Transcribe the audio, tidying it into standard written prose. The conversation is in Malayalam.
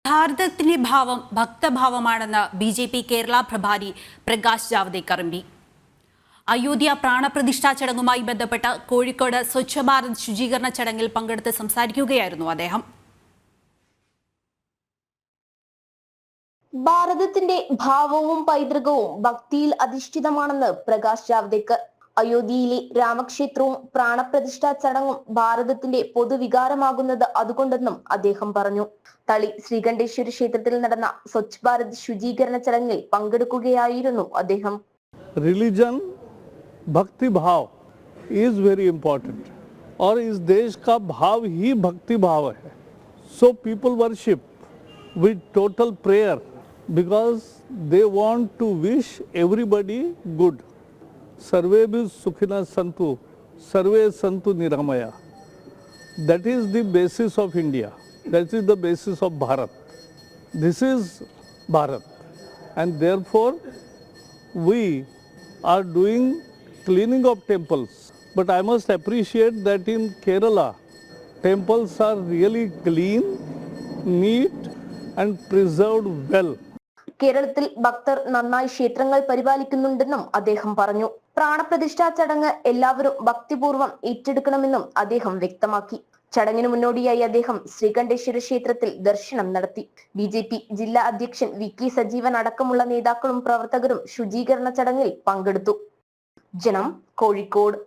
ഭാരതത്തിന്റെ ഭാവം ഭക്തഭാവമാണെന്ന് ബി.ജെ.പി. കേരള പ്രഭാരി പ്രകാശ് ജാവ്ദേക്കർ എം.പി. അയോധ്യ പ്രാണപ്രതിഷ്ഠാ ചടങ്ങുമായി ബന്ധപ്പെട്ട് കോഴിക്കോട് സ്വച്ഛ ഭാരത് ശുചീകരണ ചടങ്ങിൽ പങ്കെടുത്ത് സംസാരിക്കുകയായിരുന്നു അദ്ദേഹം. ഭാരതത്തിന്റെ ഭാവവും പൈതൃകവും ഭക്തിയിൽ അധിഷ്ഠിതമാണെന്ന് പ്രകാശ് ജാവ്ദേക്കർ. അയോധ്യയിലെ രാമക്ഷേത്രവും പ്രാണപ്രതിഷ്ഠാ ചടങ്ങും ഭാരതത്തിന്റെ പൊതുവികാരമാകുന്നത് അതുകൊണ്ടെന്നും അദ്ദേഹം പറഞ്ഞു. തളി ശ്രീകണ്ഠേശ്വര ക്ഷേത്രത്തിൽ നടന്ന സ്വച്ഛ് ഭാരത് ശുചീകരണ ചടങ്ങിൽ പങ്കെടുക്കുകയായിരുന്നു അദ്ദേഹം. रिलीजन भक्ति भाव इज वेरी इंपॉर्टेंट और इस देश का भाव ही भक्ति भाव है. So people worship with total prayer because they want to wish everybody good. Sarve bhi sukhina santu, sarve santu niramaya. That is the basis of India. That is the basis of Bharat. This is Bharat, and therefore we are doing cleaning of temples. But I must appreciate that in Kerala, temples are really clean, neat and preserved well. കേരളത്തിൽ ഭക്തർ നന്നായി ക്ഷേത്രങ്ങൾ പരിപാലിക്കുന്നുണ്ടെന്നും അദ്ദേഹം പറഞ്ഞു. പ്രാണപ്രതിഷ്ഠാ ചടങ്ങ് എല്ലാവരും ഭക്തിപൂർവ്വം ഏറ്റെടുക്കണമെന്നും അദ്ദേഹം വ്യക്തമാക്കി. ചടങ്ങിന് മുന്നോടിയായി അദ്ദേഹം ശ്രീകണ്ഠേശ്വര ക്ഷേത്രത്തിൽ ദർശനം നടത്തി. ബി.ജെ.പി. ജില്ലാ അധ്യക്ഷൻ വി.കെ. സജീവൻ അടക്കമുള്ള നേതാക്കളും പ്രവർത്തകരും ശുചീകരണ ചടങ്ങിൽ പങ്കെടുത്തു. ജനം, കോഴിക്കോട്.